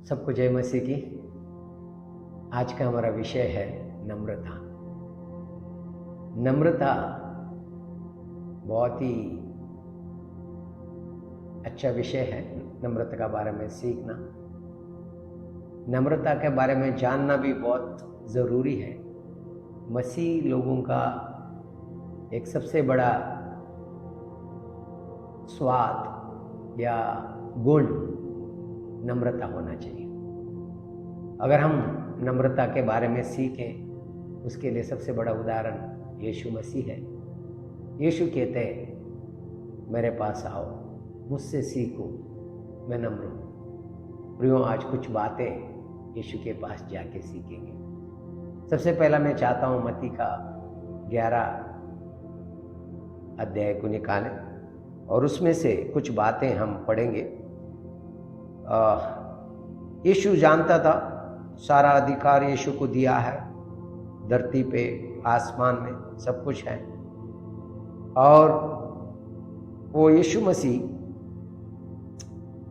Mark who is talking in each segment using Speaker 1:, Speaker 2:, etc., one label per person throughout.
Speaker 1: सबको जय मसीह की। आज का हमारा विषय है नम्रता। नम्रता बहुत ही अच्छा विषय है। नम्रता के बारे में सीखना, नम्रता के बारे में जानना भी बहुत ज़रूरी है। मसीह लोगों का एक सबसे बड़ा स्वाद या गुण नम्रता होना चाहिए। अगर हम नम्रता के बारे में सीखें, उसके लिए सबसे बड़ा उदाहरण यीशु मसीह है। यीशु कहते हैं, मेरे पास आओ, मुझसे सीखो, मैं नम्र हूँ। प्रियो, आज कुछ बातें यीशु के पास जाके सीखेंगे। सबसे पहला मैं चाहता हूँ मत्ती का 11 अध्याय को निकालें और उसमें से कुछ बातें हम पढ़ेंगे। यीशु जानता था सारा अधिकार यीशु को दिया है, धरती पे आसमान में सब कुछ है। और वो यीशु मसीह,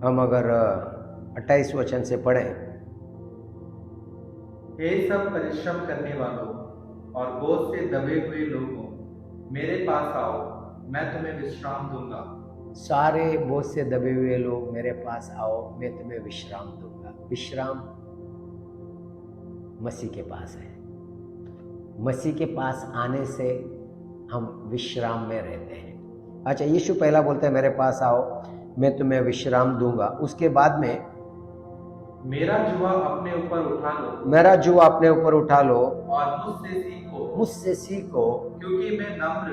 Speaker 1: हम अगर 28 वचन से पढ़ें,
Speaker 2: हे सब परिश्रम करने वालों और बोझ से दबे हुए लोगों, मेरे पास आओ, मैं तुम्हें विश्राम दूंगा।
Speaker 1: सारे बोझ से दबे हुए लोग मेरे पास आओ, मैं तुम्हें विश्राम दूंगा। विश्राम मसीह के पास है। मसीह के पास आने से हम विश्राम में रहते हैं। अच्छा, यीशु पहला बोलता है, मेरे पास आओ, मैं तुम्हें विश्राम दूंगा। उसके बाद में,
Speaker 2: मेरा जुआ अपने ऊपर उठा लो,
Speaker 1: मेरा जुआ अपने ऊपर उठा लो
Speaker 2: और मुझसे सीखो,
Speaker 1: मुझसे सीखो,
Speaker 2: क्योंकि मैं नम्र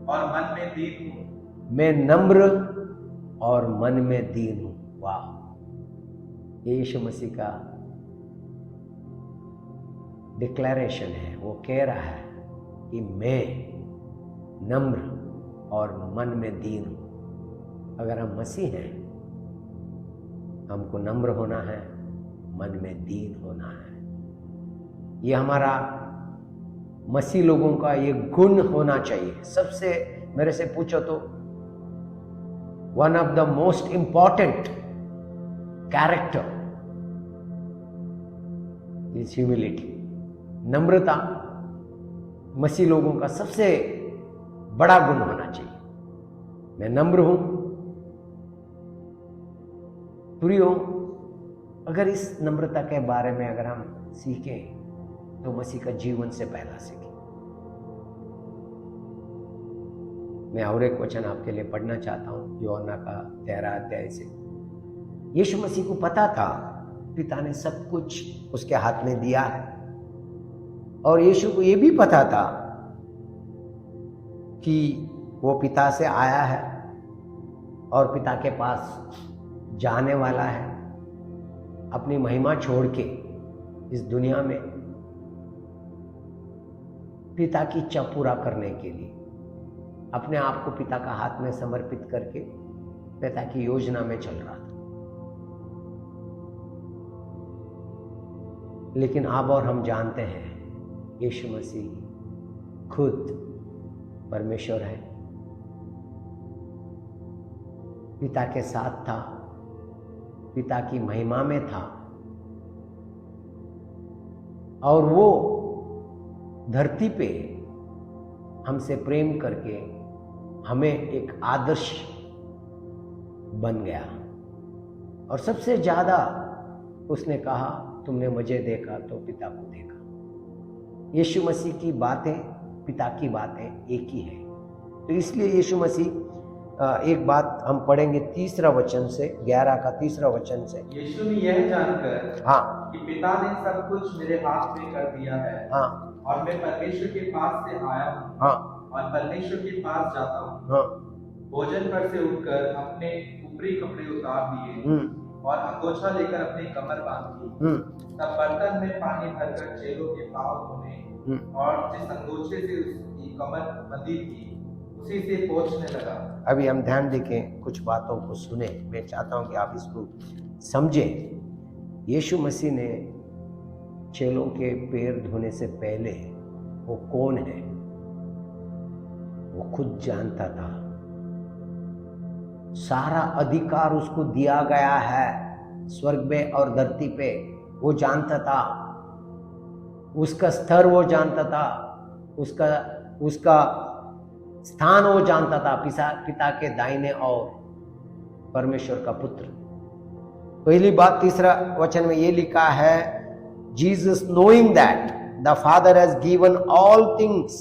Speaker 2: और मन में दीन हूँ।
Speaker 1: मैं नम्र और मन में दीन हूं। वाह, ये यीशु मसीह का डिक्लेरेशन है। वो कह रहा है कि मैं नम्र और मन में दीन हूं। अगर हम मसीह हैं, हमको नम्र होना है, मन में दीन होना है। ये हमारा मसीह लोगों का ये गुण होना चाहिए। सबसे, मेरे से पूछो तो, one of the most important character is humility. नम्रता मसीह लोगों का सबसे बड़ा गुण होना चाहिए। मैं नम्र हूं। प्रियो, अगर इस नम्रता के बारे में अगर हम सीखें तो मसीह का जीवन से पहला सीखें। मैं और एक वचन आपके लिए पढ़ना चाहता हूं, यूहन्ना का 13 अध्याय से। यीशु मसीह को पता था पिता ने सब कुछ उसके हाथ में दिया है, और यीशु को यह भी पता था कि वो पिता से आया है और पिता के पास जाने वाला है, अपनी महिमा छोड़ के इस दुनिया में पिता की इच्छा पूरा करने के लिए अपने आप को पिता का हाथ में समर्पित करके पिता की योजना में चल रहा था। लेकिन अब और हम जानते हैं, यीशु मसीह खुद परमेश्वर है, पिता के साथ था, पिता की महिमा में था, और वो धरती पे हमसे प्रेम करके हमें एक आदर्श बन गया। और सबसे ज्यादा उसने कहा, तुमने मुझे देखा तो पिता को देखा। यीशु मसीह की बातें, पिता की बातें एक ही है। तो इसलिए यीशु मसीह, एक बात हम पढ़ेंगे 3 वचन से, 11 का 3 वचन से।
Speaker 2: यीशु ने यह जानकर
Speaker 1: हाँ
Speaker 2: कि पिता ने सब कुछ मेरे हाथ में कर दिया है,
Speaker 1: हाँ
Speaker 2: और मैं परमेश्वर के पास से आया हूँ,
Speaker 1: हाँ
Speaker 2: और परमेश्वर के पास जाता हूँ,
Speaker 1: हाँ
Speaker 2: भोजन पर से उठकर अपने ऊपरी कपड़े उतार दिए और अंगोछा लेकर अपनी कमर बांधी। तब बर्तन में पानी भरकर चेलों के पांव धोने और जिस अंगोछे से उसकी कमर बंधी थी उसी से पोंछने लगा।
Speaker 1: अभी हम ध्यान देखें, कुछ बातों को सुने। मैं चाहता हूं कि आप इसको समझें। यीशु मसीह ने चेलों के पैर धोने से पहले वो कौन है वो खुद जानता था। सारा अधिकार उसको दिया गया है स्वर्ग में और धरती पे वो जानता था, उसका स्तर वो जानता था, उसका स्थान वो जानता था, पिता के दाहिने और परमेश्वर का पुत्र। पहली बात 3 वचन में ये लिखा है, Jesus knowing that the Father has given all things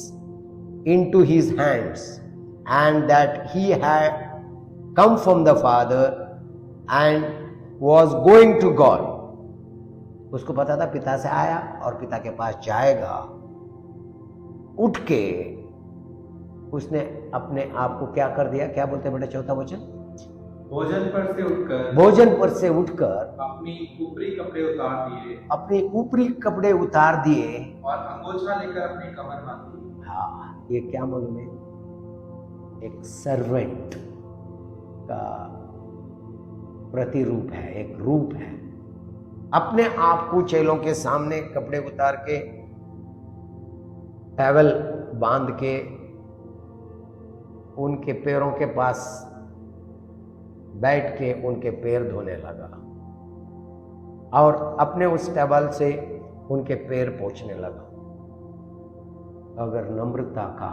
Speaker 1: into his hands and that he had come from the Father and was going to God. उसको पता था पिता से आया और पिता के पास जाएगा। उठ के उसने अपने आप को क्या कर दिया? क्या बोलते बेटा 4था वचन?
Speaker 2: भोजन पर से उठकर
Speaker 1: अपने ऊपरी कपड़े उतार दिए
Speaker 2: और अंगोछा लेकर अपनी कमर बांधी।
Speaker 1: हाँ, ये क्या मालूम है? एक सर्वेंट का प्रतिरूप है, एक रूप है। अपने आप को चेलों के सामने कपड़े उतार के, टॉवेल बांध के, उनके पैरों के पास बैठ के उनके पैर धोने लगा और अपने उस टॉवेल से उनके पैर पोंछने लगा। अगर नम्रता का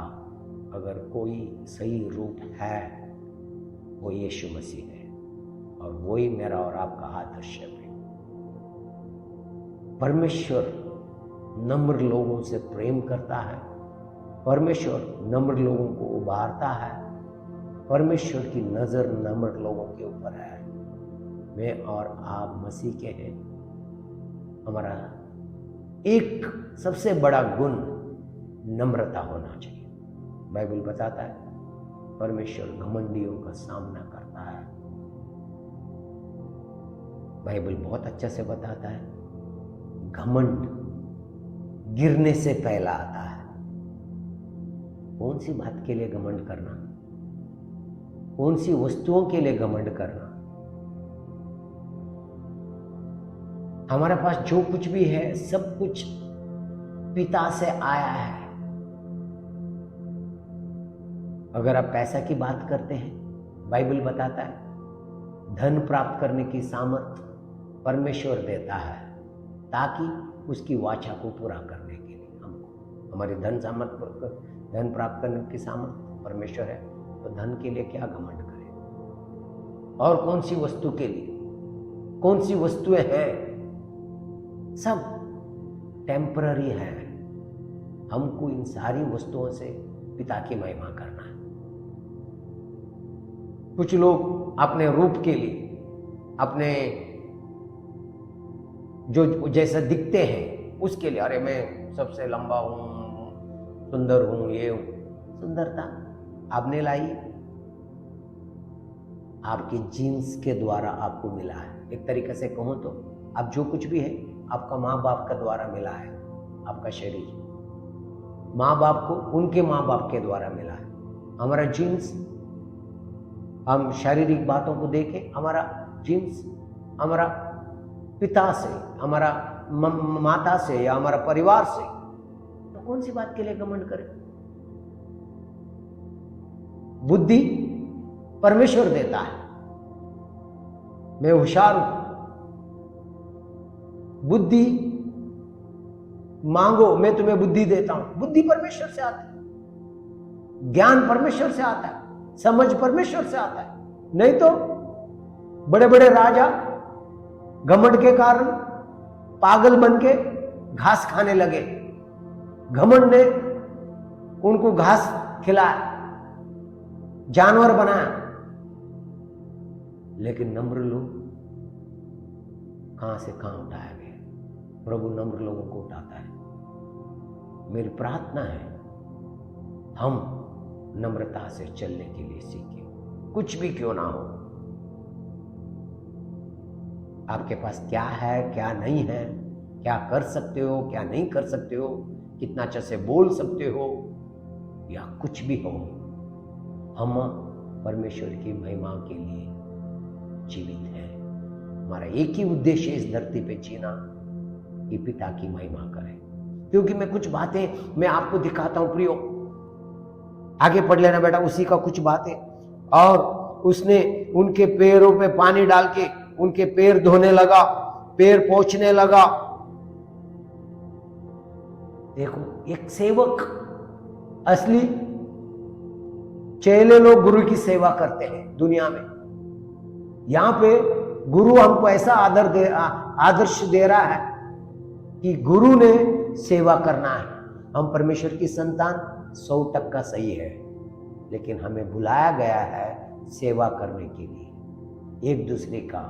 Speaker 1: अगर कोई सही रूप है, वो यीशु मसीह है और वही मेरा और आपका आदर्श है। परमेश्वर नम्र लोगों से प्रेम करता है, परमेश्वर नम्र लोगों को उभारता है, परमेश्वर की नजर नम्र लोगों के ऊपर है। मैं और आप मसीह के हैं। हमारा एक सबसे बड़ा गुण नम्रता होना चाहिए। बाइबल बताता है परमेश्वर घमंडियों का सामना करता है। बाइबल बहुत अच्छा से बताता है घमंड गिरने से पहला आता है। कौन सी बात के लिए घमंड करना? कौन सी वस्तुओं के लिए घमंड करना? हमारे पास जो कुछ भी है सब कुछ पिता से आया है। अगर आप पैसा की बात करते हैं, बाइबल बताता है धन प्राप्त करने की सामर्थ्य परमेश्वर देता है ताकि उसकी वाचा को पूरा करने के लिए हमको हमारी धन प्राप्त करने की सामर्थ्य परमेश्वर है। तो धन के लिए क्या घमंड करें? और कौन सी वस्तु के लिए? कौन सी वस्तुएं हैं? सब टेम्पररी है। हमको इन सारी वस्तुओं से पिता की महिमा करना है। कुछ लोग अपने रूप के लिए, अपने जो जैसा दिखते हैं उसके लिए, अरे मैं सबसे लंबा हूं, सुंदर हूं, ये हूं। सुंदरता आपने लाई, आपकी जीन्स के द्वारा आपको मिला है। एक तरीके से कहूं तो आप जो कुछ भी है आपका माँ बाप का द्वारा मिला है। आपका शरीर माँ बाप को उनके माँ बाप के द्वारा मिला है। हमारा जीन्स, हम शारीरिक बातों को देखें, हमारा जीन्स हमारा पिता से, हमारा माता से या हमारा परिवार से। तो कौन सी बात के लिए घमंड करें? बुद्धि परमेश्वर देता है। मैं होशियार हूं, बुद्धि मांगो मैं तुम्हें बुद्धि देता हूं। बुद्धि परमेश्वर से आता है, ज्ञान परमेश्वर से आता है, समझ परमेश्वर से आता है। नहीं तो बड़े बड़े राजा घमंड के कारण पागल बन के घास खाने लगे। घमंड ने उनको घास खिलाया, जानवर बनाया। लेकिन नम्र लोग कहां से कहां उठाया गया? प्रभु नम्र लोगों को उठाता है। मेरी प्रार्थना है हम नम्रता से चलने के लिए सीखें, कुछ भी क्यों ना हो। आपके पास क्या है, क्या नहीं है, क्या कर सकते हो, क्या नहीं कर सकते हो, कितना अच्छे से बोल सकते हो या कुछ भी हो, हम परमेश्वर की महिमा के लिए जीवित हैं। हमारा एक ही उद्देश्य इस धरती पे जीना कि पिता की महिमा करें। क्योंकि मैं कुछ बातें मैं आपको दिखाता हूं प्रियो, आगे पढ़ लेना बेटा उसी का कुछ बातें। और उसने उनके पैरों पे पानी डाल के उनके पैर धोने लगा, पैर पोंछने लगा। देखो, एक सेवक, असली चेले लोग गुरु की सेवा करते हैं दुनिया में। यहां पे गुरु हमको ऐसा आदर्श दे रहा है कि गुरु ने सेवा करना है। हम परमेश्वर की संतान 100% सही है, लेकिन हमें बुलाया गया है सेवा करने के लिए, एक दूसरे का।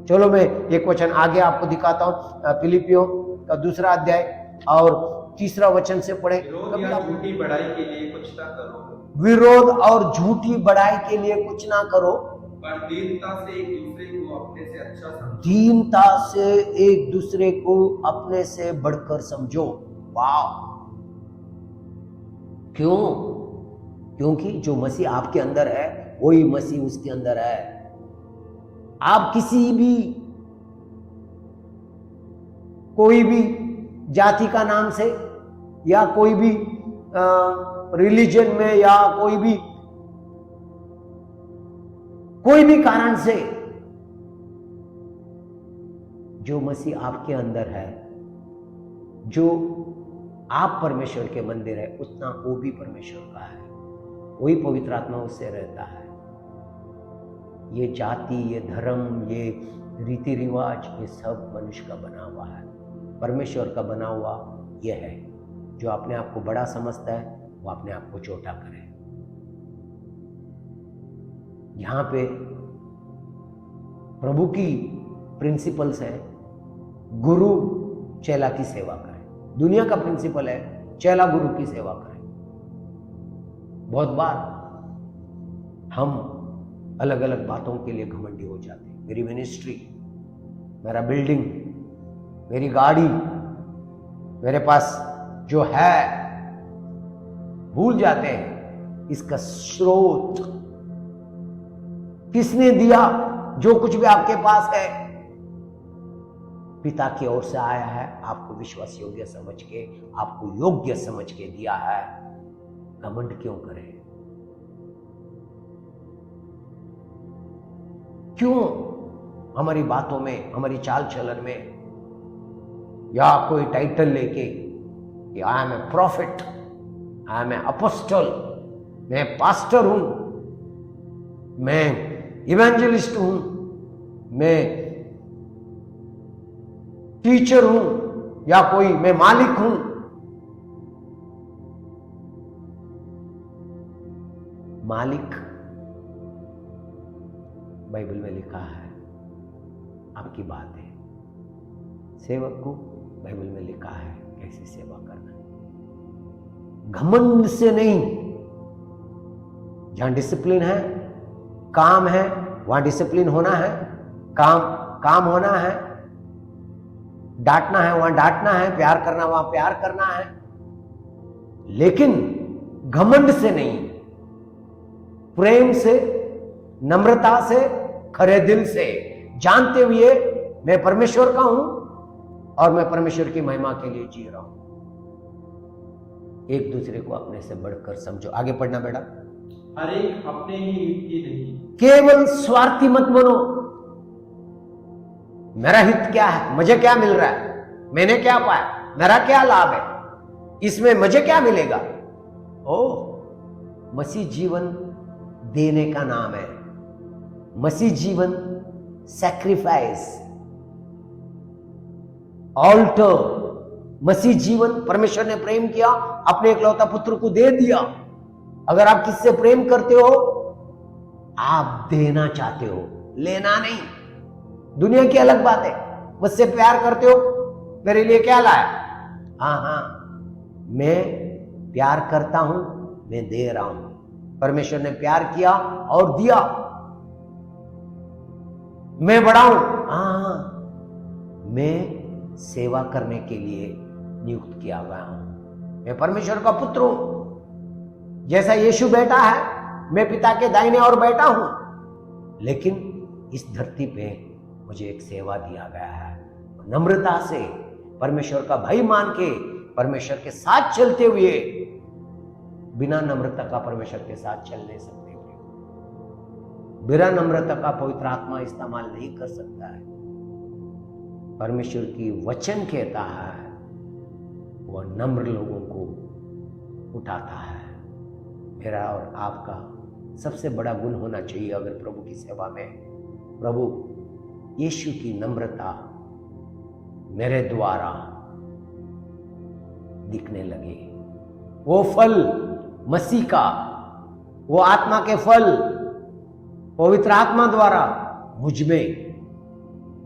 Speaker 1: चलो मैं एक वचन आगे आपको दिखाता हूं, फिलिपियों का 2 अध्याय और 3 वचन से पढ़े।
Speaker 2: विरोध या झूठी बड़ाई के लिए कुछ ना करो,
Speaker 1: विरोध और झूठी बड़ाई के लिए कुछ ना करो,
Speaker 2: पर दीनता से एक दूसरे को अपने से अच्छा समझो।
Speaker 1: दीनता से एक दूसरे को अपने से बढ़कर समझो। वाह! क्यों? क्योंकि जो मसीह आपके अंदर है वही मसीह उसके अंदर है। आप किसी भी, कोई भी जाति का नाम से या कोई भी रिलीजन में या कोई भी कारण से, जो मसीह आपके अंदर है, जो आप परमेश्वर के मंदिर है, उतना वो भी परमेश्वर का है, वही पवित्र आत्मा उससे रहता है। ये जाति, ये धर्म, ये रीति रिवाज, ये सब मनुष्य का बना हुआ है। परमेश्वर का बना हुआ ये है। जो अपने आप को बड़ा समझता है वो अपने आप को छोटा करे। यहां पे प्रभु की प्रिंसिपल्स है, गुरु चेला की सेवा करे। दुनिया का प्रिंसिपल है चेला गुरु की सेवा करे। बहुत बार हम अलग अलग बातों के लिए घमंडी हो जाते हैं। मेरी मिनिस्ट्री, मेरा बिल्डिंग, मेरी गाड़ी, मेरे पास जो है, भूल जाते हैं इसका स्रोत किसने दिया। जो कुछ भी आपके पास है पिता की ओर से आया है, आपको विश्वास योग्य समझ के, आपको योग्य समझ के दिया है। घमंड क्यों करें? क्यों हमारी बातों में, हमारी चाल चलन में, या कोई टाइटल लेके कि I am a prophet, I am a apostle, मैं पास्टर हूं, मैं इवेंजलिस्ट हूं, मैं टीचर हूं, या कोई मैं मालिक हूं। मालिक बाइबल में लिखा है, आपकी बात है। सेवक को बाइबल में लिखा है कैसे सेवा करना है। घमंड से नहीं। जहां डिसिप्लिन है, काम है, वहां डिसिप्लिन होना है, काम होना है, डांटना है वहां डांटना है, प्यार करना वहां प्यार करना है, लेकिन घमंड से नहीं, प्रेम से, नम्रता से, खरे दिल से, जानते हुए मैं परमेश्वर का हूं और मैं परमेश्वर की महिमा के लिए जी रहा हूं। एक दूसरे को अपने से बढ़कर समझो। आगे पढ़ना बेटा।
Speaker 2: हर एक अपने ही हित की नहीं,
Speaker 1: केवल स्वार्थी मत बनो। मेरा हित क्या है, मुझे क्या मिल रहा है, मैंने क्या पाया, मेरा क्या लाभ है, इसमें मुझे क्या मिलेगा। ओह, मसीह जीवन देने का नाम है। मसीह जीवन सैक्रिफाइस, ऑल्टर। मसीह जीवन, परमेश्वर ने प्रेम किया, अपने इकलौता पुत्र को दे दिया। अगर आप किससे प्रेम करते हो, आप देना चाहते हो, लेना नहीं। दुनिया की अलग बात है, मुझसे प्यार करते हो, मेरे लिए क्या लाया। हाँ, मैं प्यार करता हूं, मैं दे रहा हूं। परमेश्वर ने प्यार किया और दिया। मैं बड़ा हूं, हाँ, मैं सेवा करने के लिए नियुक्त किया गया हूं। मैं परमेश्वर का पुत्र हूं। जैसा यीशु बैठा है, मैं पिता के दाहिने ओर बैठा हूं। लेकिन इस धरती पे मुझे एक सेवा दिया गया है। नम्रता से, परमेश्वर का भय मान के, परमेश्वर के साथ चलते हुए, बिना नम्रता का परमेश्वर के साथ चल नहीं सकते। बिना नम्रता का पवित्र आत्मा इस्तेमाल नहीं कर सकता है। परमेश्वर की वचन कहता है वह नम्र लोगों को उठाता है। मेरा और आपका सबसे बड़ा गुण होना चाहिए अगर प्रभु की सेवा में, प्रभु यीशु की नम्रता मेरे द्वारा दिखने लगे। वो फल मसीह का, वो आत्मा के फल पवित्र आत्मा द्वारा मुझ में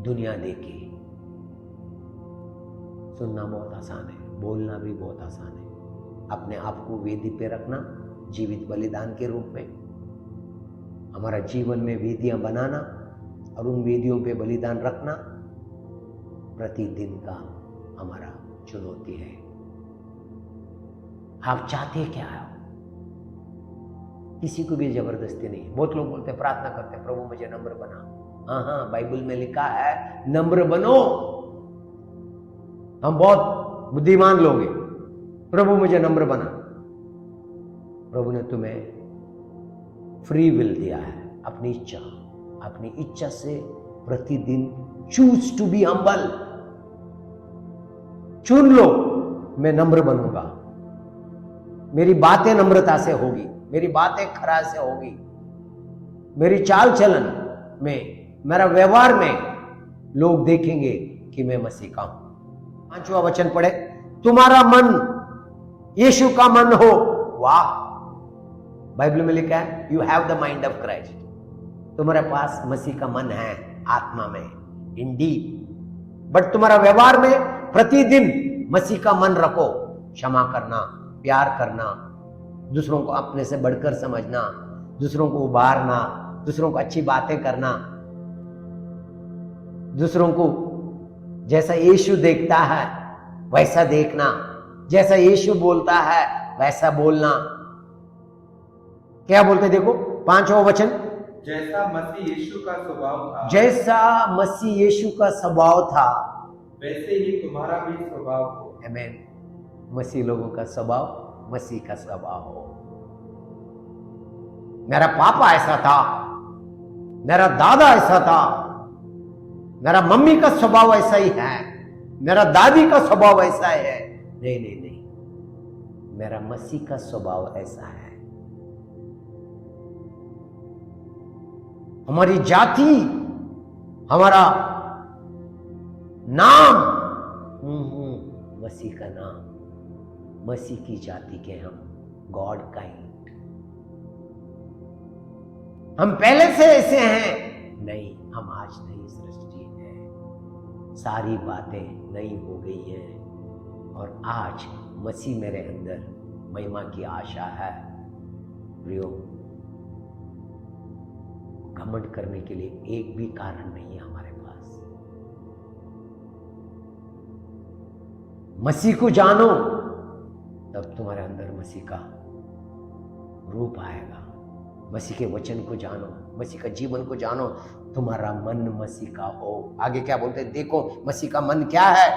Speaker 1: दुनिया देखे। सुनना बहुत आसान है, बोलना भी बहुत आसान है। अपने आप को वेदी पे रखना जीवित बलिदान के रूप में, हमारा जीवन में वेदियां बनाना और उन वेदियों पे बलिदान रखना प्रतिदिन का हमारा चुनौती है। आप चाहते क्या हो? किसी को भी जबरदस्ती नहीं। बहुत लोग बोलते प्रार्थना करते प्रभु मुझे नम्र बना। हाँ, बाइबल में लिखा है नम्र बनो। हम बहुत बुद्धिमान लोग हैं, प्रभु मुझे नम्र बना। प्रभु ने तुम्हें फ्री विल दिया है, अपनी इच्छा से प्रतिदिन चूज टू बी हम्बल। चुन लो, मैं नम्र बनूंगा, मेरी बातें नम्रता से होगी, मेरी बातें खरा से होगी, मेरी चाल चलन में, मेरा व्यवहार में लोग देखेंगे कि मैं मसीह का हूं। 5वां वचन पढ़े, तुम्हारा मन यीशु का मन हो। वाह, बाइबल में लिखा है you have the mind of Christ. तुम्हारे पास मसीह का मन है आत्मा में, इंडीड। बट तुम्हारा व्यवहार में प्रतिदिन मसीह का मन रखो। क्षमा करना, प्यार करना, दूसरों को अपने से बढ़कर समझना, दूसरों को उबारना, दूसरों को अच्छी बातें करना, दूसरों को जैसा यीशु देखता है वैसा देखना, जैसा यीशु बोलता है वैसा बोलना। क्या बोलते देखो 5वां वचन,
Speaker 2: जैसा मसीह यीशु का स्वभाव था,
Speaker 1: जैसा मसीह यीशु का स्वभाव था
Speaker 2: वैसे ही तुम्हारा भी स्वभाव हो।
Speaker 1: आमीन। मसीह लोगों का स्वभाव मसीह का स्वभाव हो। मेरा पापा ऐसा था, मेरा दादा ऐसा था, मेरा मम्मी का स्वभाव ऐसा ही है, मेरा दादी का स्वभाव ऐसा है। नहीं नहीं नहीं, मेरा मसीह का स्वभाव ऐसा है। हमारी जाति, हमारा नाम मसीह का नाम, मसीह की जाति के हम, गॉड काइंड। हम पहले से ऐसे हैं? नहीं, हम आज नई सृष्टि है। सारी बातें नई हो गई हैं और आज मसीह मेरे अंदर महिमा की आशा है। प्रियो, घमंड करने के लिए एक भी कारण नहीं है हमारे पास। मसीह को जानो, तब तुम्हारे अंदर मसीह का रूप आएगा। मसीह के वचन को जानो, मसीह का जीवन को जानो, तुम्हारा मन मसीह का हो। आगे क्या बोलते हैं देखो, मसीह का मन क्या है?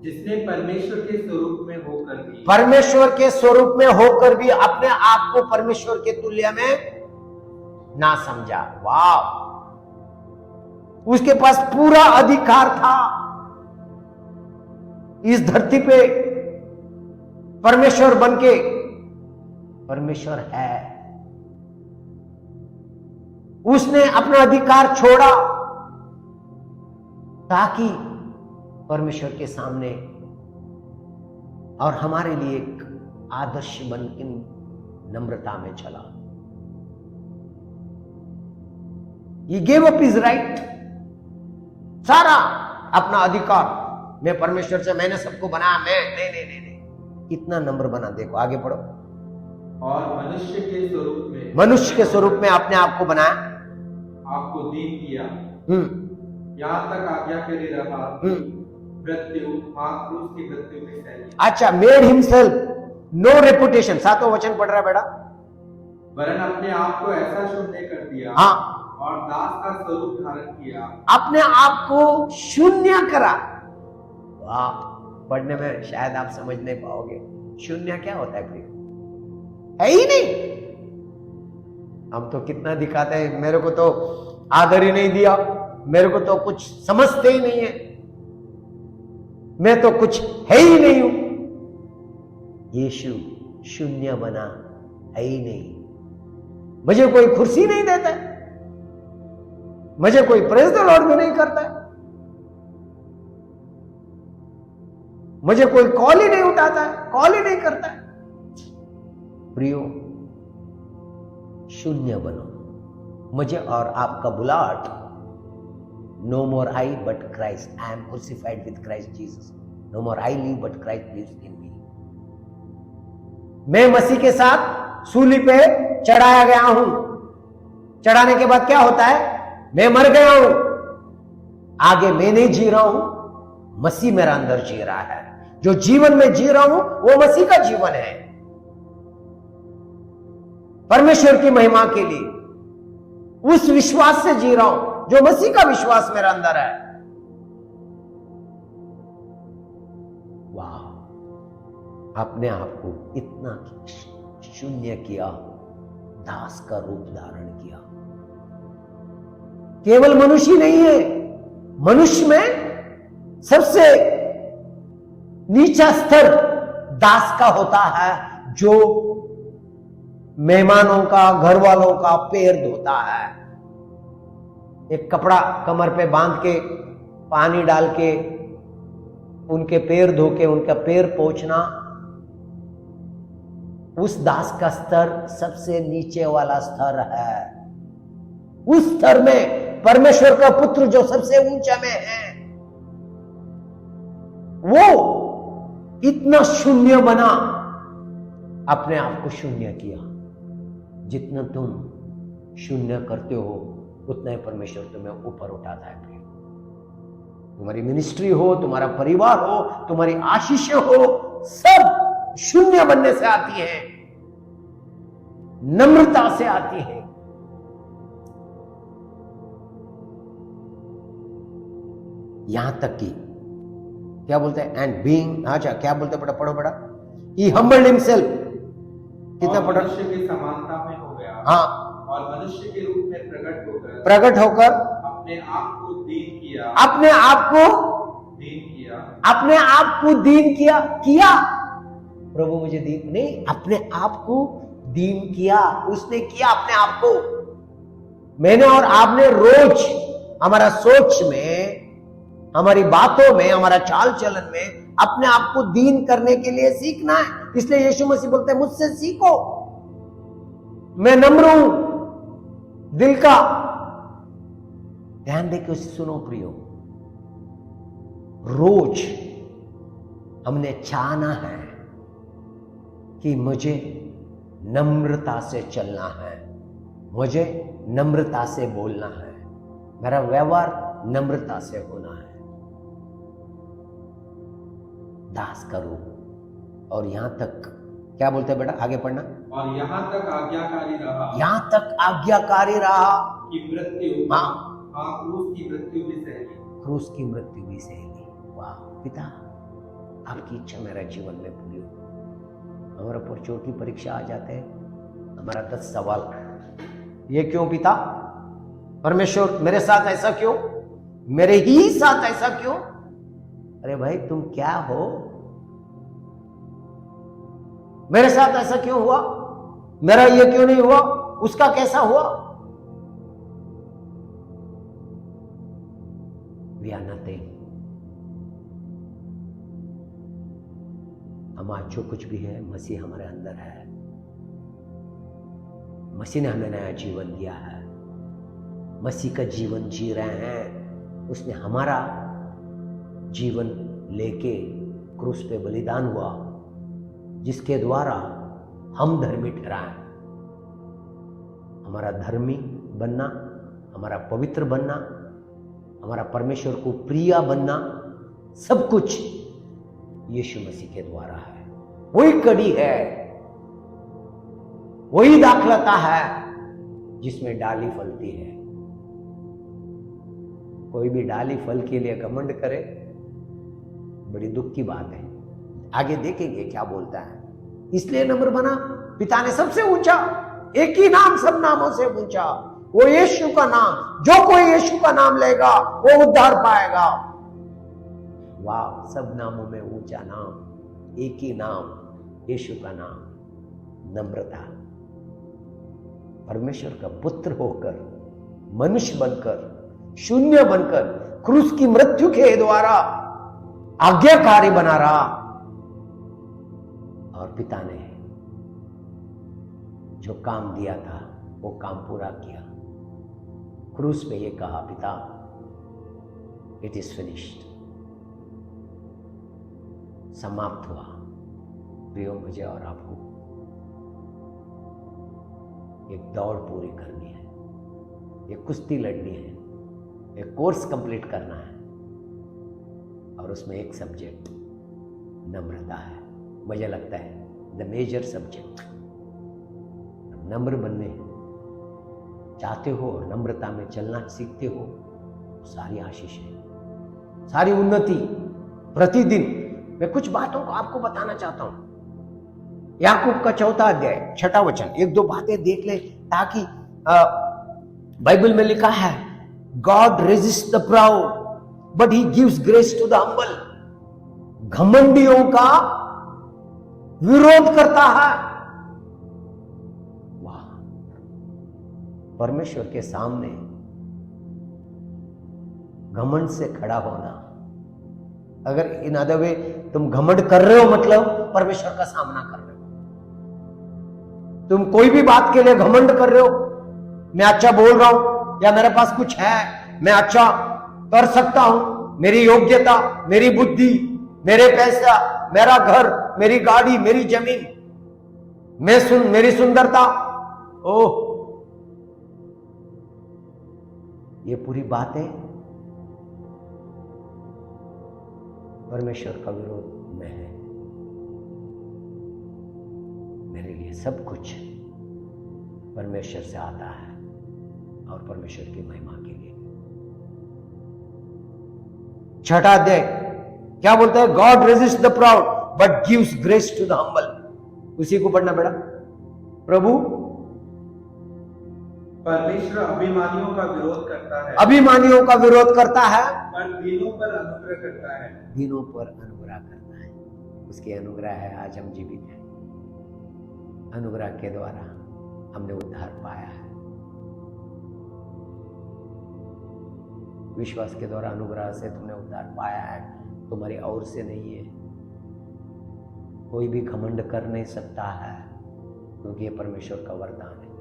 Speaker 2: जिसने परमेश्वर के स्वरूप में होकर भी,
Speaker 1: परमेश्वर के स्वरूप में होकर भी अपने आप को परमेश्वर के तुल्य में ना समझा। वाह, उसके पास पूरा अधिकार था इस धरती पे परमेश्वर बनके। परमेश्वर है, उसने अपना अधिकार छोड़ा ताकि परमेश्वर के सामने और हमारे लिए एक आदर्श बनकर नम्रता में चला। He gave up his right, सारा अपना अधिकार। मैं परमेश्वर से, मैंने सबको बनाया, मैं नहीं नहीं नहीं नहीं। कितना नम्र बना, देखो आगे पढ़ो।
Speaker 2: और मनुष्य के स्वरूप में,
Speaker 1: मनुष्य के स्वरूप में अपने आप को बनाया,
Speaker 2: आपको दीन किया, यहाँ तक आज्ञा के लिए रहा, मृत्यु, क्रूस की मृत्यु में सह लिया।
Speaker 1: अच्छा, मेड हिमसेल्फ नो रेपुटेशन। 7वां वचन पढ़ रहा है बेटा।
Speaker 2: वरन अपने आप को ऐसा शून्य कर दिया,
Speaker 1: हाँ,
Speaker 2: और दास का स्वरूप धारण किया,
Speaker 1: अपने आप को शून्य करा। वाह, पढ़ने में शायद आप समझ नहीं पाओगे शून्य क्या होता है। प्रिय, है ही नहीं। हम तो कितना दिखाते हैं, मेरे को तो आदर ही नहीं दिया, मेरे को तो कुछ समझते ही नहीं है, मैं तो कुछ है ही नहीं हूं। यीशु शून्य बना, है ही नहीं। मुझे कोई कुर्सी नहीं देता, मुझे कोई प्रेज द लॉर्ड भी नहीं करता, मुझे कोई कॉल ही नहीं उठाता है, कॉल ही नहीं करता है। प्रियो, शून्य बनो। मुझे और आपका बुलाहट, no more I but Christ, I am crucified with Christ Jesus, no more I live but Christ lives in me. मैं मसीह के साथ सूली पे चढ़ाया गया हूं। चढ़ाने के बाद क्या होता है? मैं मर गया हूं, आगे मैं नहीं जी रहा हूं, मसीह मेरा अंदर जी रहा है। जो जीवन में जी रहा हूं वो मसीह का जीवन है, परमेश्वर की महिमा के लिए। उस विश्वास से जी रहा हूं जो मसीह का विश्वास मेरा अंदर है। वाह, अपने आप को इतना शून्य किया, दास का रूप धारण किया। केवल मनुष्य ही नहीं है, मनुष्य में सबसे नीचा स्तर दास का होता है, जो मेहमानों का, घर वालों का पैर धोता है। एक कपड़ा कमर पे बांध के, पानी डाल के, उनके पैर धो के, उनका पैर पोंछना, उस दास का स्तर सबसे नीचे वाला स्तर है। उस स्तर में परमेश्वर का पुत्र जो सबसे ऊंचा में है, वो इतना शून्य बना, अपने आप को शून्य किया। जितना तुम शून्य करते हो उतना ही परमेश्वर तुम्हें ऊपर उठाता है। तुम्हारी मिनिस्ट्री हो, तुम्हारा परिवार हो, तुम्हारी आशीषें हो, सब शून्य बनने से आती है, नम्रता से आती है। यहां तक कि क्या बोलते हैं, एंड बीइंग, अच्छा क्या बोलते हैं, पढ़ो बड़ा, ही हम्बल्ड हिमसेल्फ, कितना पढ़ा,
Speaker 2: मनुष्य की समानता में हो गया,
Speaker 1: हाँ,
Speaker 2: और मनुष्य के रूप में
Speaker 1: प्रकट होकर
Speaker 2: अपने आप को दीन किया,
Speaker 1: अपने आप को
Speaker 2: दीन किया,
Speaker 1: अपने आप को दीन किया। किया प्रभु मुझे दीन नहीं, अपने आप को दीन किया। उसने किया अपने आप को। मैंने और आपने रोज हमारा सोच में, हमारी बातों में, हमारा चाल चलन में अपने आप को दीन करने के लिए सीखना है। इसलिए यीशु मसीह बोलते हैं, मुझसे सीखो, मैं नम्र हूं दिल का। ध्यान देकर सुनो प्रियो, रोज हमने चाहना है कि मुझे नम्रता से चलना है, मुझे नम्रता से बोलना है, मेरा व्यवहार नम्रता से होना है। दास का रूप। और यहां तक क्या बोलते हैं बेटा, आगे पढ़ना,
Speaker 2: और यहां तक आज्ञाकारी रहा,
Speaker 1: यहां तक आज्ञाकारी रहा
Speaker 2: कि मृत्यु,
Speaker 1: हाँ,
Speaker 2: क्रूस की मृत्यु भी सही,
Speaker 1: क्रूस की मृत्यु भी सही। वाह पिता, आपकी इच्छा मेरा जीवन में पूरी हो। हमारा पर छोटी परीक्षा आ जाते हैं, हमारा 10 सवाल, ये क्यों पिता परमेश्वर, मेरे साथ ऐसा क्यों, मेरे ही साथ ऐसा क्यों? अरे भाई तुम क्या हो, मेरे साथ ऐसा क्यों हुआ, मेरा ये क्यों नहीं हुआ, उसका कैसा हुआ? We are nothing। हम आज जो कुछ भी है, मसीह हमारे अंदर है। मसीह ने हमें नया जीवन दिया है, मसीह का जीवन जी रहे हैं। उसने हमारा जीवन लेके क्रूस पे बलिदान हुआ, जिसके द्वारा हम धर्मी ठहराए। हमारा धर्मी बनना, हमारा पवित्र बनना, हमारा परमेश्वर को प्रिय बनना, सब कुछ यीशु मसीह के द्वारा है। वही कड़ी है, वही दाखलता है जिसमें डाली फलती है। कोई भी डाली फल के लिए घमंड करे, बड़ी दुख की बात है। आगे देखेंगे क्या बोलता है। इसलिए नम्र बना, पिता ने सबसे ऊंचा एक ही नाम सब नामों से ऊंचा, वो यीशु का नाम। जो कोई यीशु का नाम लेगा वो उद्धार पाएगा। वाह, सब नामों में ऊंचा नाम, एक ही नाम, यीशु का नाम, नम्रता। परमेश्वर का पुत्र होकर, मनुष्य बनकर, शून्य बनकर, क्रूस की मृत्यु के द्वारा आज्ञाकारी बना रहा, और पिता ने जो काम दिया था वो काम पूरा किया। क्रूस पे ये कहा, पिता इट इज फिनिश्ड, समाप्त हुआ। प्रियो, मुझे और आपको एक दौड़ पूरी करनी है, एक कुश्ती लड़नी है, एक कोर्स कंप्लीट करना है, और उसमें एक सब्जेक्ट नम्रता है। मुझे लगता है द मेजर सब्जेक्ट। नम्र बनने चाहते हो और नम्रता में चलना सीखते हो, सारी आशीषें, सारी उन्नति प्रतिदिन। मैं कुछ बातों को आपको बताना चाहता हूं। याकूब का 4 अध्याय 6 वचन, 1-2 बातें देख ले, ताकि बाइबल में लिखा है, God resist the proud but he gives grace to the humble. घमंडियों का विरोध करता है। वाह, परमेश्वर के सामने घमंड से खड़ा होना। अगर इन अदर वे तुम घमंड कर रहे हो, मतलब परमेश्वर का सामना कर रहे हो। तुम कोई भी बात के लिए घमंड कर रहे हो, मैं अच्छा बोल रहा हूं, या मेरे पास कुछ है, मैं अच्छा कर सकता हूं, मेरी योग्यता, मेरी बुद्धि, मेरे पैसा, मेरा घर, मेरी गाड़ी, मेरी जमीन, मेरी सुंदरता, ओह, ये पूरी बातें परमेश्वर का विरोध में है। मेरे लिए सब कुछ परमेश्वर से आता है और परमेश्वर की महिमा के लिए। 6 अध्याय क्या बोलता है? God resist the proud but gives grace to the humble. उसी को पढ़ना बेटा। प्रभु
Speaker 2: परमेश्वर अभिमानियों का विरोध करता है,
Speaker 1: अभिमानियों का विरोध करता है,
Speaker 2: पर दीनों पर अनुग्रह करता है।
Speaker 1: दीनों पर अनुग्रह करता है। उसके अनुग्रह है आज हम जीवित हैं। अनुग्रह के द्वारा हमने उद्धार पाया है। विश्वास के द्वारा अनुग्रह से तुमने उद्धार पाया है, तुम्हारी और से नहीं है। कोई भी घमंड कर नहीं सकता है, क्योंकि ये परमेश्वर का वरदान है।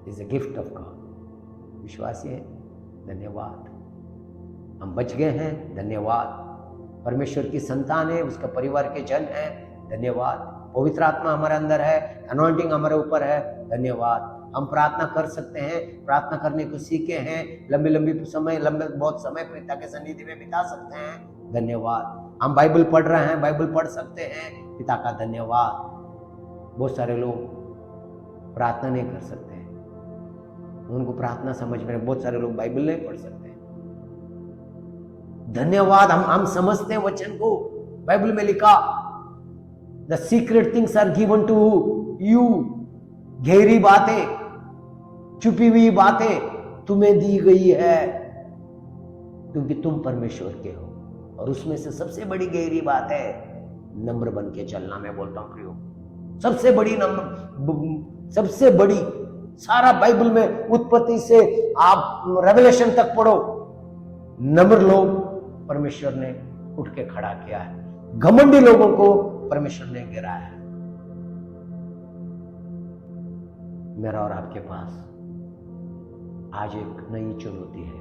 Speaker 1: Is a gift of God. विश्वासी है, धन्यवाद। हम बच गए हैं, धन्यवाद। परमेश्वर की संतान है, उसका परिवार के जन है, धन्यवाद। पवित्र आत्मा हमारे अंदर है, अनॉइंटिंग हमारे ऊपर है, धन्यवाद। हम प्रार्थना कर सकते हैं, प्रार्थना करने को सीखे हैं, बहुत समय पिता के सन्निधि में बिता सकते हैं, धन्यवाद। हम बाइबल पढ़ रहे हैं, बाइबल पढ़ सकते हैं, पिता का धन्यवाद। बहुत सारे लोग प्रार्थना नहीं कर सकते, उनको प्रार्थना समझ में, बहुत सारे लोग बाइबल नहीं पढ़ सकते, धन्यवाद। हम समझते हैं वचन को। बाइबल में लिखा, the secret things are given to you. गहरी बातें, छुपी हुई बातें तुम्हें दी गई है, क्योंकि तुम परमेश्वर के हो। और उसमें से सबसे बड़ी गहरी बात है नम्र बन के चलना। मैं बोलता हूं प्रियो, सबसे बड़ी नम्र, सबसे बड़ी, सारा बाइबल में उत्पत्ति से आप रेवलेशन तक पढ़ो, नम्र लोग परमेश्वर ने उठ के खड़ा किया है, घमंडी लोगों को परमेश्वर ने गिराया है। मेरा और आपके पास आज एक नई चुनौती है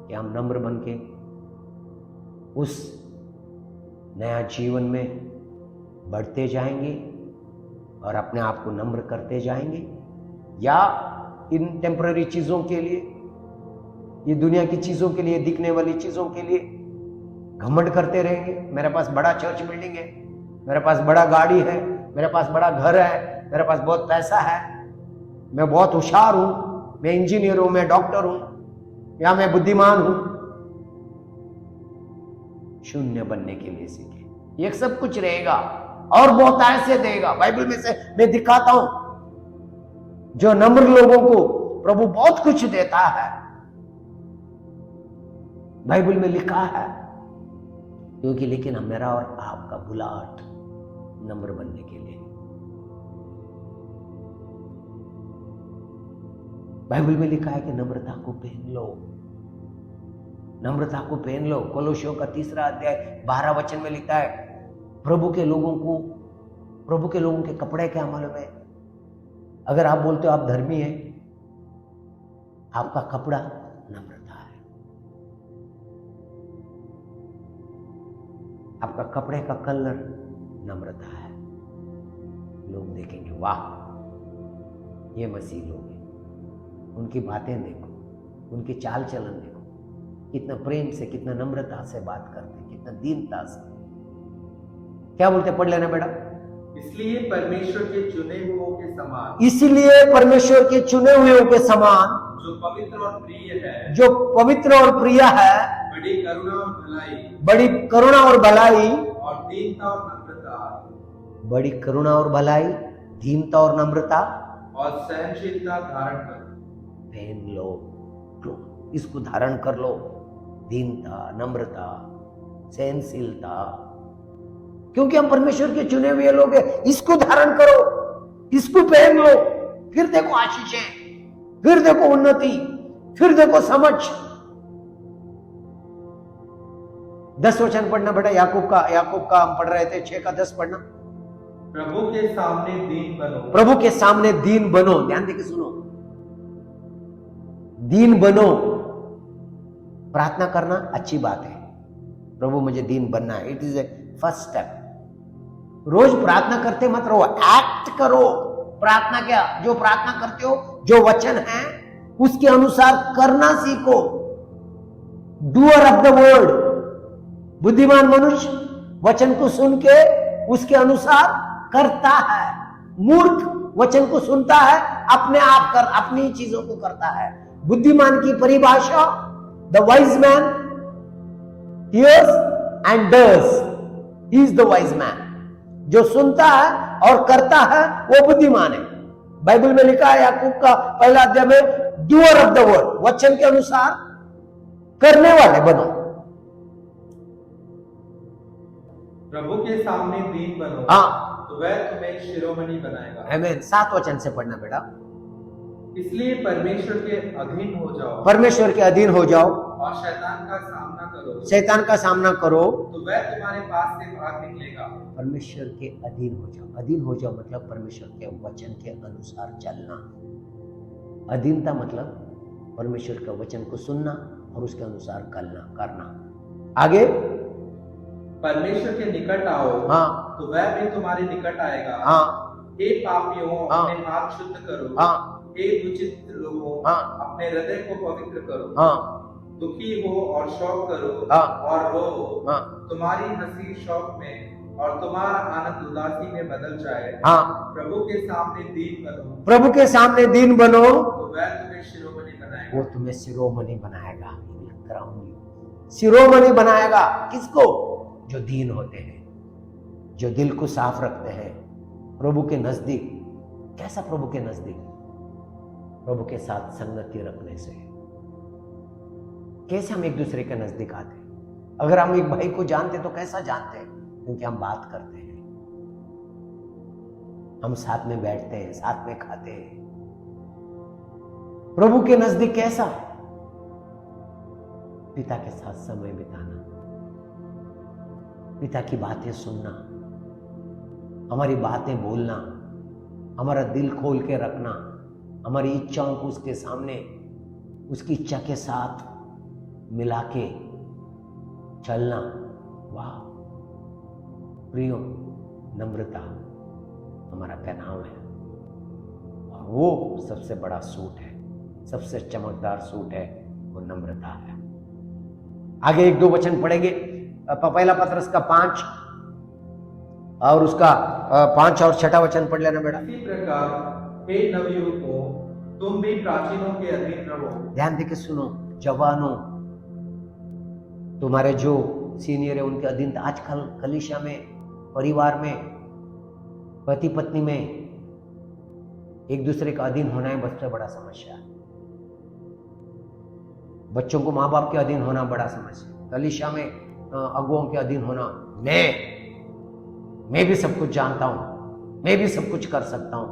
Speaker 1: कि हम नम्र बन के उस नया जीवन में बढ़ते जाएंगे और अपने आप को नम्र करते जाएंगे, या इन टेम्पररी चीजों के लिए, ये दुनिया की चीजों के लिए, दिखने वाली चीजों के लिए घमंड करते रहेंगे। मेरे पास बड़ा चर्च बिल्डिंग है, मेरे पास बड़ा गाड़ी है, मेरे पास बड़ा घर है, मेरे पास बहुत पैसा है, मैं बहुत होशियार हूं, मैं इंजीनियर हूं, मैं डॉक्टर हूं, या मैं बुद्धिमान हूं। शून्य बनने के लिए सीखे। ये सब कुछ रहेगा और बहुत ऐसे देगा। बाइबल में से मैं दिखाता हूं, जो नम्र लोगों को प्रभु बहुत कुछ देता है। बाइबल में लिखा है, क्योंकि लेकिन मेरा और आपका बुलाहट नम्र बनने के लिए। बाइबल में लिखा है कि नम्रता को पहन लो, नम्रता को पहन लो। कोलोसियों का 3 अध्याय 12 वचन में लिखा है, प्रभु के लोगों के कपड़े क्या मालूम है? अगर आप बोलते हो आप धर्मी हैं, आपका कपड़ा नम्रता है। आपका कपड़े का कलर नम्रता है। लोग देखेंगे, वाह ये मसीह लोग हैं। उनकी बातें देखो, उनकी चाल चलन देखो, कितना प्रेम से, कितना नम्रता से बात करते, कितना दीनता से। क्या बोलते, पढ़ लेना बेटा।
Speaker 2: इसलिए परमेश्वर के चुने हुओं के समान,
Speaker 1: इसलिए परमेश्वर के चुने हुओं के समान,
Speaker 2: जो पवित्र और प्रिय है,
Speaker 1: जो पवित्र और प्रिय है,
Speaker 2: बड़ी करुणा और भलाई,
Speaker 1: बड़ी करुणा और भलाई,
Speaker 2: और दीनता और नम्रता,
Speaker 1: बड़ी करुणा और भलाई, दीनता और नम्रता
Speaker 2: और सहनशीलता धारण करो।
Speaker 1: पहन लो, इसको धारण कर लो। दीनता, नम्रता, सहनशीलता, क्योंकि हम परमेश्वर के चुने हुए लोग हैं। इसको धारण करो, इसको पहन लो, फिर देखो आशीषें, फिर देखो उन्नति, फिर देखो समझ। 10 वचन पढ़ना बेटा, याकूब का हम पढ़ रहे थे, 6 का 10 पढ़ना।
Speaker 2: प्रभु के सामने दीन बनो,
Speaker 1: प्रभु के सामने दीन बनो। ध्यान देके सुनो, दीन बनो। प्रार्थना करना अच्छी बात है, प्रभु मुझे दीन बनना है, it is a first step. रोज प्रार्थना करते मत रहो, एक्ट करो। प्रार्थना क्या, जो प्रार्थना करते हो, जो वचन है उसके अनुसार करना सीखो। Doer of the word. बुद्धिमान मनुष्य वचन को सुन के उसके अनुसार करता है, मूर्ख वचन को सुनता है, अपने आप अपनी चीजों को करता है। बुद्धिमान की परिभाषा, the wise man hears and does, he is the wise man. जो सुनता है और करता है वो बुद्धिमान है। बाइबल में लिखा है याकूब का 1 अध्याय में, डूअर ऑफ द वर्ड, वचन के अनुसार करने वाले बनो।
Speaker 2: प्रभु के सामने दीन बनो,
Speaker 1: हाँ,
Speaker 2: तो वह तुम्हें शिरोमणि बनाएगा।
Speaker 1: आमीन। 7 वचन से पढ़ना बेटा।
Speaker 2: इसलिए परमेश्वर के अधीन हो जाओ,
Speaker 1: परमेश्वर के अधीन हो जाओ
Speaker 2: और शैतान का सामना करो,
Speaker 1: शैतान का सामना करो,
Speaker 2: तो वह तुम्हारे पास से भाग निकलेगा।
Speaker 1: परमेश्वर के अधीन हो जाओ। अधीन हो जाओ मतलब परमेश्वर के वचन के अनुसार चलना। अधीनता मतलब परमेश्वर के वचन को सुनना और उसके अनुसार करना। आगे,
Speaker 2: परमेश्वर के निकट आओ,
Speaker 1: हाँ,
Speaker 2: तो वह भी तुम्हारे निकट आएगा।
Speaker 1: हाँ,
Speaker 2: हे पापियों,
Speaker 1: हाँ,
Speaker 2: अपने हाथ शुद्ध करो।
Speaker 1: हाँ,
Speaker 2: हे दुचित लोगों,
Speaker 1: हाँ,
Speaker 2: अपने हृदय को पवित्र करो।
Speaker 1: हाँ,
Speaker 2: दुखी हो और शौक करो,
Speaker 1: हाँ,
Speaker 2: और रो।
Speaker 1: हाँ,
Speaker 2: तुम्हारी हंसी शौक में और तुम्हारा आनंद उदासी में बदल जाए।
Speaker 1: हाँ।
Speaker 2: प्रभु के सामने दीन बनो,
Speaker 1: प्रभु के सामने दीन बनो,
Speaker 2: तो वह तुम्हें शिरोमणि बनाएगा।
Speaker 1: वो तुम्हें शिरोमणि बनाएगा। शिरोमणि बनाएगा किसको? जो दीन होते हैं, जो दिल को साफ रखते हैं प्रभु के नजदीक। कैसा प्रभु के नजदीक? प्रभु के साथ संगति रखने से। कैसे हम एक दूसरे के नजदीक आते हैं? अगर हम एक भाई को जानते तो कैसा जानते हैं? क्योंकि हम बात करते हैं, हम साथ में बैठते हैं, साथ में खाते हैं। प्रभु के नजदीक कैसा? पिता के साथ समय बिताना, पिता की बातें सुनना, हमारी बातें बोलना, हमारा दिल खोल के रखना, हमारी इच्छाओं को उसके सामने, उसकी इच्छा के साथ मिला के चलना। वाह प्रियो, नम्रता हमारा पहनाव है, और वो सबसे बड़ा सूट है, सबसे चमकदार सूट है, वो नम्रता है। आगे 1-2 वचन पढ़ेंगे। पहला पत्रस का 5 और उसका 5 और 6 वचन पढ़ लेना बेटा।
Speaker 2: इसी प्रकार हे नवयुवकों, तुम भी प्राचीनों के अधीन रहो।
Speaker 1: ध्यान देके सुनो, जवानों, तुम्हारे जो सीनियर है उनके अधीन। आजकल कलीसिया में, परिवार में, पति पत्नी में एक दूसरे का अधीन होना है सबसे बड़ा समस्या है। बच्चों को माँ बाप के अधीन होना बड़ा समस्या, कलीसिया में अगुओं के अधीन होना, मैं भी सब कुछ जानता हूं, मैं भी सब कुछ कर सकता हूं।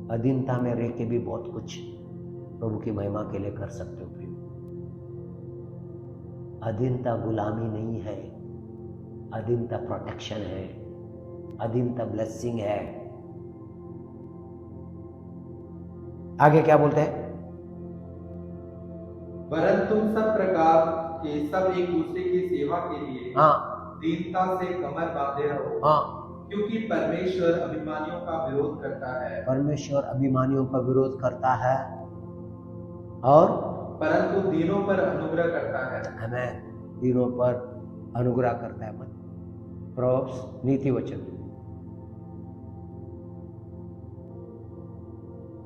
Speaker 1: अधीनता में रह के भी बहुत कुछ प्रभु की महिमा के लिए कर सकते हो प्रिय। अधीनता गुलामी नहीं है, अधीनता प्रोटेक्शन है, अधीनता ब्लेसिंग है। आगे क्या बोलते हैं?
Speaker 2: वरन तुम सब प्रकार के सब एक दूसरे की सेवा के लिए दीनता से कमर बांधे रहो, क्योंकि परमेश्वर अभिमानियों का विरोध करता है।
Speaker 1: परमेश्वर अभिमानियों का विरोध करता है और
Speaker 2: परंतु दीनों पर अनुग्रह करता है।
Speaker 1: हमें दीनों पर अनुग्रह करता है। प्रोवर्ब्स नीति वचन।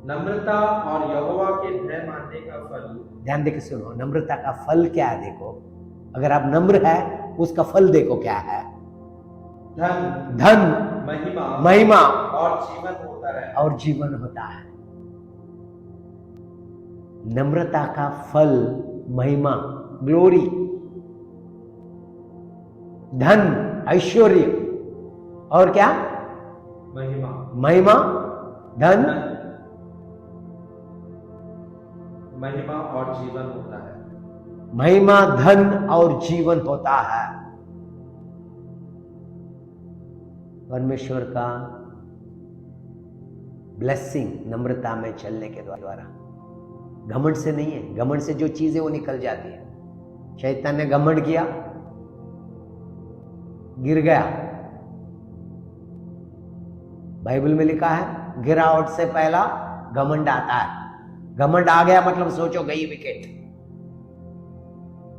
Speaker 2: नम्रता और यहोवा के भय मानने का फल।
Speaker 1: ध्यान देके सुनो, नम्रता का फल क्या है देखो। अगर आप नम्र है उसका फल देखो क्या है।
Speaker 2: धन, महिमा और जीवन होता है।
Speaker 1: और जीवन होता है। नम्रता का फल महिमा, ग्लोरी, धन, ऐश्वर्य और क्या? महिमा, धन,
Speaker 2: महिमा और जीवन होता है।
Speaker 1: महिमा, धन और जीवन होता है। परमेश्वर का ब्लेसिंग नम्रता में चलने के द्वारा, घमंड से नहीं है। घमंड से जो चीज है वो निकल जाती है। शैतान ने घमंड किया, गिर गया। बाइबल में लिखा है गिरावट से पहला घमंड आता है। घमंड आ गया मतलब सोचो गई विकेट,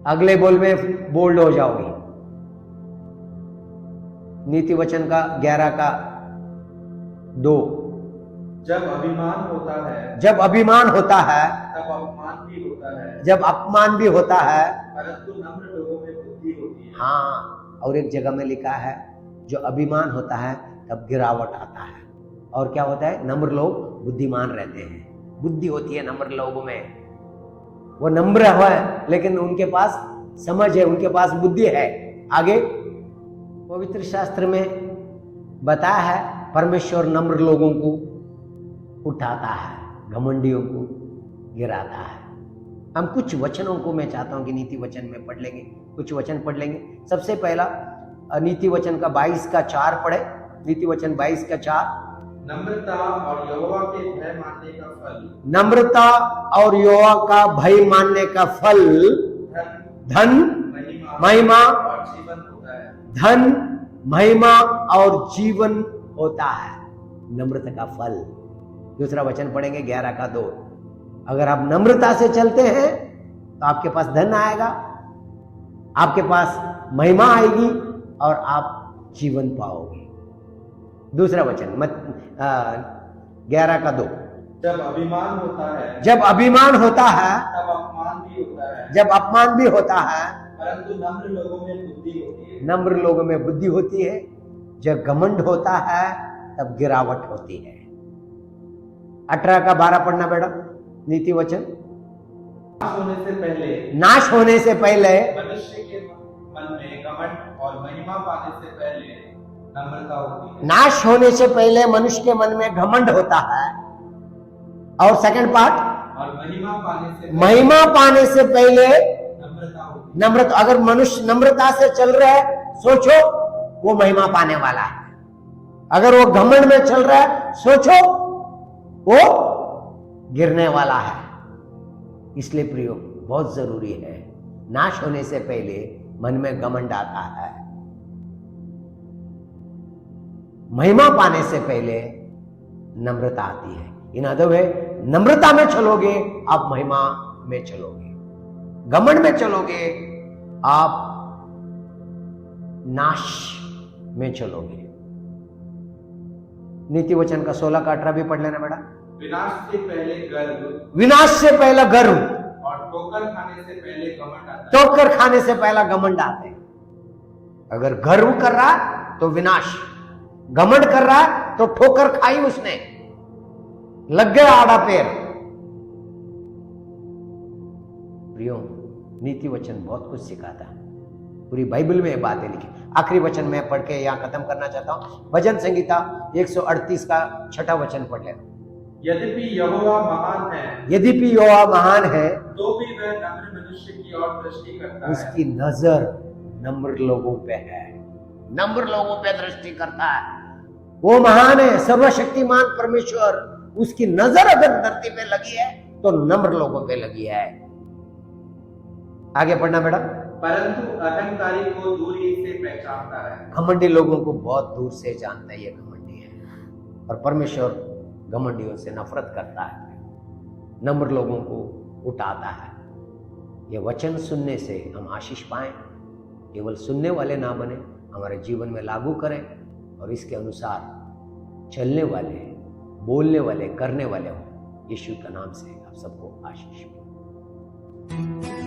Speaker 1: अगले बॉल में बोल्ड हो जाओगी। नीति वचन का 11:2।
Speaker 2: जब अभिमान होता है,
Speaker 1: जब अभिमान होता है
Speaker 2: तब अपमान भी होता है।
Speaker 1: जब अपमान भी होता है,
Speaker 2: परंतु नम्र लोगों में बुद्धि होती है।
Speaker 1: हाँ, और एक जगह में लिखा है जो अभिमान होता है तब गिरावट आता है। और क्या होता है? नम्र लोग बुद्धिमान रहते हैं। बुद्धि होती है नम्र लोगों में। वो नम्र है लेकिन उनके पास समझ है, उनके पास बुद्धि है। आगे पवित्र शास्त्र में बताया है परमेश्वर नम्र लोगों को उठाता है, घमंडियों को गिराता है। हम कुछ वचनों को मैं चाहता हूं कि नीति वचन में पढ़ लेंगे, कुछ वचन पढ़ लेंगे। सबसे पहला नीति वचन का 22:4 पढ़े। नीति वचन 22:4।
Speaker 2: नम्रता और यहोवा के भय मानने का फल।
Speaker 1: नम्रता और यहोवा का भय मानने का फल धन, महिमा
Speaker 2: और जीवन होता है।
Speaker 1: धन, महिमा और जीवन होता है। नम्रता का फल। दूसरा वचन पढ़ेंगे 11:2। अगर आप नम्रता से चलते हैं तो आपके पास धन आएगा, आपके पास महिमा आएगी और आप जीवन पाओगे। दूसरा वचन 11:2।
Speaker 2: जब अभिमान होता है,
Speaker 1: जब अभिमान होता है
Speaker 2: तब अपमान भी होता है।
Speaker 1: जब अपमान भी होता है,
Speaker 2: परंतु नम्र लोगों में बुद्धि होती है।
Speaker 1: नम्र लोगों में बुद्धि होती है। जब घमंड होता है तब गिरावट होती है। 18:12 पढ़ना बेटा। नीति वचन। नाश होने से पहले
Speaker 2: मनुष्य के मन में घमंड और महिमा पाने से पहले नम्रता होती है।
Speaker 1: नाश होने से पहले मनुष्य के मन में घमंड होता है। और सेकंड पार्ट,
Speaker 2: और महिमा
Speaker 1: पाने से पहले
Speaker 2: नम्रता होती है।
Speaker 1: नम्रता। अगर मनुष्य नम्रता से चल रहा है, सोचो वो महिमा पाने वाला है। अगर वो घमंड में चल रहा है, सोचो वो गिरने वाला है। इसलिए प्रियो, बहुत जरूरी है, नाश होने से पहले मन में घमंड आता है। महिमा पाने से पहले नम्रता आती है। इन अदब है, नम्रता में चलोगे आप महिमा में चलोगे, घमंड में चलोगे आप नाश में चलोगे। नीति वचन का 16:18 भी पढ़ लेना बेटा।
Speaker 2: विनाश से पहले गर्व,
Speaker 1: विनाश से पहला गर्व
Speaker 2: और ठोकर खाने से पहले घमंड आता है।
Speaker 1: ठोकर खाने से पहला घमंड आते हैं। अगर गर्व कर रहा है तो विनाश, घमंड कर रहा है तो ठोकर खाई उसने। लग गया आड़ा पैर। प्रियो, नीति वचन बहुत कुछ सिखाता है, पूरी बाइबल में ये बातें लिखी। आखिरी वचन मैं पढ़ के यहां खत्म करना चाहता हूं। भजन संहिता 138 का 6ठा वचन पढ़ ले।
Speaker 2: यद्यपि यहोवा महान है,
Speaker 1: यद्यपि यहोवा महान है,
Speaker 2: तो भी वह नम्र मनुष्य की ओर दृष्टि करता है।
Speaker 1: उसकी नजर नम्र लोगों पे है, नम्र लोगों पे दृष्टि करता है। वो महान है, सर्वशक्तिमान परमेश्वर, उसकी नजर अगर धरती पे लगी है तो नम्र लोगों पे लगी है। आगे पढ़ना मैडम।
Speaker 2: परंतु अहंकारी को दूर ही से पहचानता है।
Speaker 1: घमंडी लोगों को बहुत दूर से जानता है, ये घमंडी है, और परमेश्वर घमंडियों से नफरत करता है, नम्र लोगों को उठाता है। ये वचन सुनने से हम आशीष पाएं, केवल सुनने वाले ना बने, हमारे जीवन में लागू करें और इसके अनुसार चलने वाले, बोलने वाले, करने वाले हों। यीशु के नाम से आप सबको आशीष मिले।